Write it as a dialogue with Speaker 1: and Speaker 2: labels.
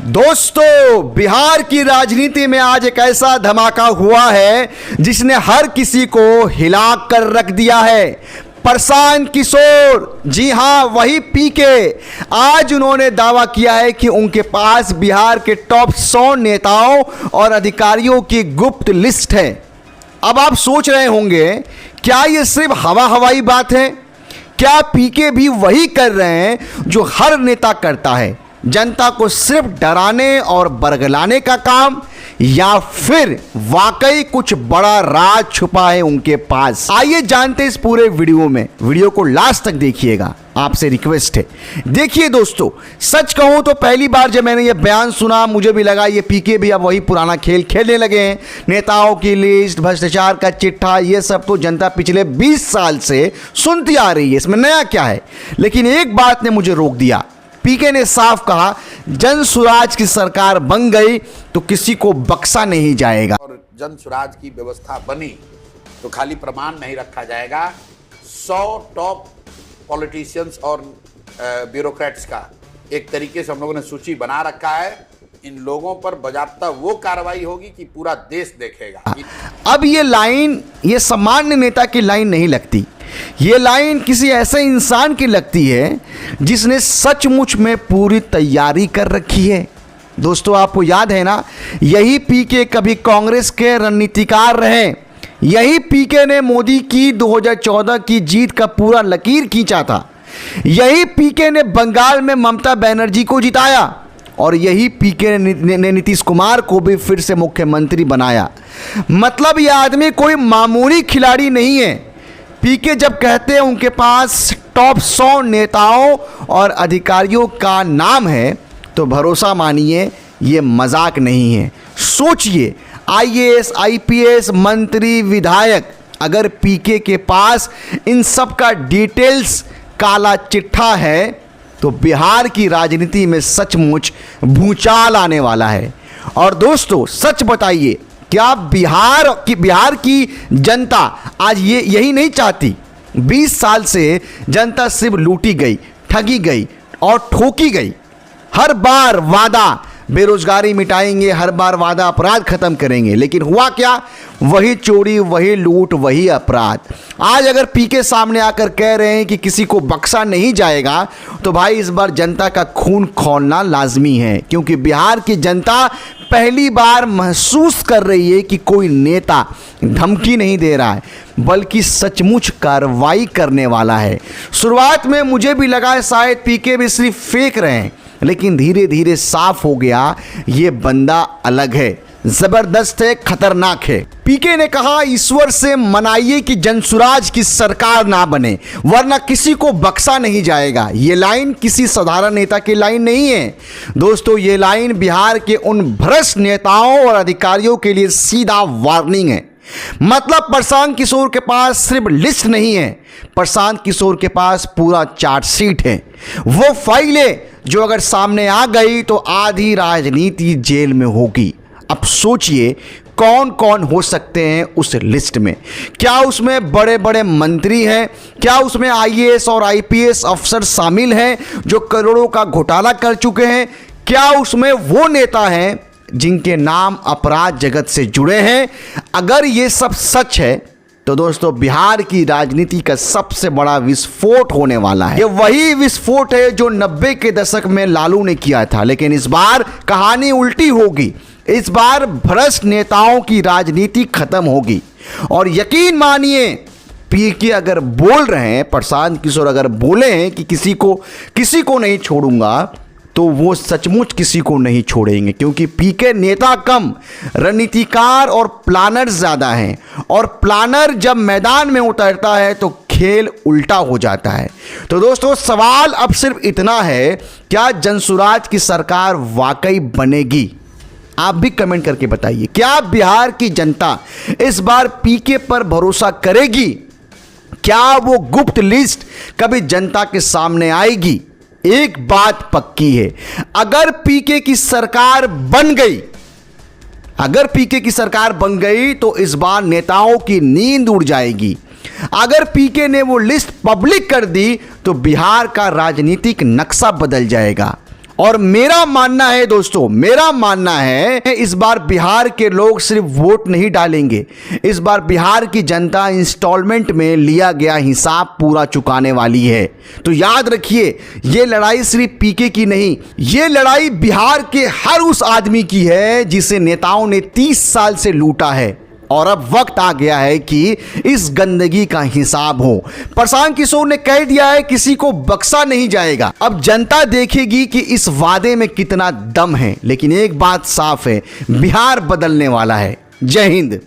Speaker 1: दोस्तों, बिहार की राजनीति में आज एक ऐसा धमाका हुआ है जिसने हर किसी को हिला कर रख दिया है। प्रशांत किशोर, जी हां, वही पीके, आज उन्होंने दावा किया है कि उनके पास बिहार के टॉप 100 नेताओं और अधिकारियों की गुप्त लिस्ट है। अब आप सोच रहे होंगे, क्या ये सिर्फ हवाई बात है? क्या पीके भी वही कर रहे हैं जो हर नेता करता है, जनता को सिर्फ डराने और बरगलाने का काम, या फिर वाकई कुछ बड़ा राज छुपा है उनके पास? आइए जानते हैं इस पूरे वीडियो में। वीडियो को लास्ट तक देखिएगा, आपसे रिक्वेस्ट है। देखिए दोस्तों, सच कहूं तो पहली बार जब मैंने ये बयान सुना, मुझे भी लगा ये पीके भी अब वही पुराना खेल खेलने लगे हैं। नेताओं की लिस्ट, भ्रष्टाचार का चिट्ठा, ये सब तो जनता पिछले 20 साल से सुनती आ रही है, इसमें नया क्या है। लेकिन एक बात ने मुझे रोक दिया। पीके ने साफ कहा, जन सुराज की सरकार बन गई तो किसी को बख्शा नहीं जाएगा।
Speaker 2: और जन सुराज की व्यवस्था बनी तो खाली प्रमाण नहीं रखा जाएगा। 100 टॉप पॉलिटिशियंस और ब्यूरोक्रेट्स का एक तरीके से हम लोगों ने सूची बना रखा है। इन लोगों पर बाजाप्ता वो कार्रवाई होगी कि पूरा देश देखेगा।
Speaker 1: अब ये लाइन, ये सामान्य नेता की लाइन नहीं लगती, ये लाइन किसी ऐसे इंसान की लगती है जिसने सचमुच में पूरी तैयारी कर रखी है। दोस्तों, आपको याद है ना, यही पीके कभी कांग्रेस के रणनीतिकार रहे। यही पीके ने मोदी की 2014 की जीत का पूरा लकीर खींचा था। यही पीके ने बंगाल में ममता बनर्जी को जिताया, और यही पीके ने नीतीश कुमार को भी फिर से मुख्यमंत्री बनाया। मतलब यह आदमी कोई मामूली खिलाड़ी नहीं है। पीके जब कहते हैं उनके पास टॉप 100 नेताओं और अधिकारियों का नाम है, तो भरोसा मानिए ये मजाक नहीं है। सोचिए, आईएएस, आईपीएस, मंत्री, विधायक, अगर पीके के पास इन सब का डिटेल्स काला चिट्ठा है तो बिहार की राजनीति में सचमुच भूचाल आने वाला है। और दोस्तों, सच बताइए, क्या बिहार की जनता आज यही नहीं चाहती? 20 साल से जनता सिर्फ लूटी गई, ठगी गई और ठोकी गई। हर बार वादा बेरोजगारी मिटाएंगे, हर बार वादा अपराध खत्म करेंगे, लेकिन हुआ क्या? वही चोरी, वही लूट, वही अपराध। आज अगर पीके सामने आकर कह रहे हैं कि किसी को बख्शा नहीं जाएगा, तो भाई इस बार जनता का खून खौलना लाजमी है, क्योंकि बिहार की जनता पहली बार महसूस कर रही है कि कोई नेता धमकी नहीं दे रहा है, बल्कि सचमुच कार्रवाई करने वाला है। शुरुआत में मुझे भी लगा शायद पीके भी सिर्फ फेंक रहे हैं, लेकिन धीरे धीरे साफ हो गया ये बंदा अलग है, जबरदस्त है, खतरनाक है। पीके ने कहा, ईश्वर से मनाइए कि जनसुराज की सरकार ना बने, वरना किसी को बख्शा नहीं जाएगा। ये लाइन किसी साधारण नेता की लाइन नहीं है दोस्तों, ये लाइन बिहार के उन भ्रष्ट नेताओं और अधिकारियों के लिए सीधा वार्निंग है। मतलब प्रशांत किशोर के पास सिर्फ लिस्ट नहीं है, प्रशांत किशोर के पास पूरा चार्जशीट है। वो फाइलें जो अगर सामने आ गई तो आधी राजनीति जेल में होगी। अब सोचिए, कौन कौन हो सकते हैं उस लिस्ट में? क्या उसमें बड़े बड़े मंत्री हैं? क्या उसमें आईएएस और आईपीएस अफसर शामिल हैं जो करोड़ों का घोटाला कर चुके हैं? क्या उसमें वो नेता हैं जिनके नाम अपराध जगत से जुड़े हैं? अगर ये सब सच है तो दोस्तों, बिहार की राजनीति का सबसे बड़ा विस्फोट होने वाला है। ये वही विस्फोट है जो 90 के दशक में लालू ने किया था, लेकिन इस बार कहानी उल्टी होगी। इस बार भ्रष्ट नेताओं की राजनीति खत्म होगी। और यकीन मानिए, पीके अगर बोल रहे हैं, प्रशांत किशोर अगर बोले हैं कि किसी को नहीं छोड़ूंगा, तो वो सचमुच किसी को नहीं छोड़ेंगे, क्योंकि पीके नेता कम, रणनीतिकार और प्लानर ज़्यादा हैं। और प्लानर जब मैदान में उतरता है तो खेल उल्टा हो जाता है। तो दोस्तों, सवाल अब सिर्फ इतना है, क्या जनसुराज की सरकार वाकई बनेगी? आप भी कमेंट करके बताइए, क्या बिहार की जनता इस बार पीके पर भरोसा करेगी? क्या वो गुप्त लिस्ट कभी जनता के सामने आएगी? एक बात पक्की है, अगर पीके की सरकार बन गई तो इस बार नेताओं की नींद उड़ जाएगी। अगर पीके ने वो लिस्ट पब्लिक कर दी तो बिहार का राजनीतिक नक्शा बदल जाएगा। और मेरा मानना है दोस्तों, मेरा मानना है इस बार बिहार के लोग सिर्फ वोट नहीं डालेंगे, इस बार बिहार की जनता इंस्टॉलमेंट में लिया गया हिसाब पूरा चुकाने वाली है। तो याद रखिए, ये लड़ाई सिर्फ पीके की नहीं, ये लड़ाई बिहार के हर उस आदमी की है जिसे नेताओं ने 30 साल से लूटा है। और अब वक्त आ गया है कि इस गंदगी का हिसाब हो। प्रशांत किशोर ने कह दिया है, किसी को बख्शा नहीं जाएगा। अब जनता देखेगी कि इस वादे में कितना दम है। लेकिन एक बात साफ है, बिहार बदलने वाला है। जय हिंद।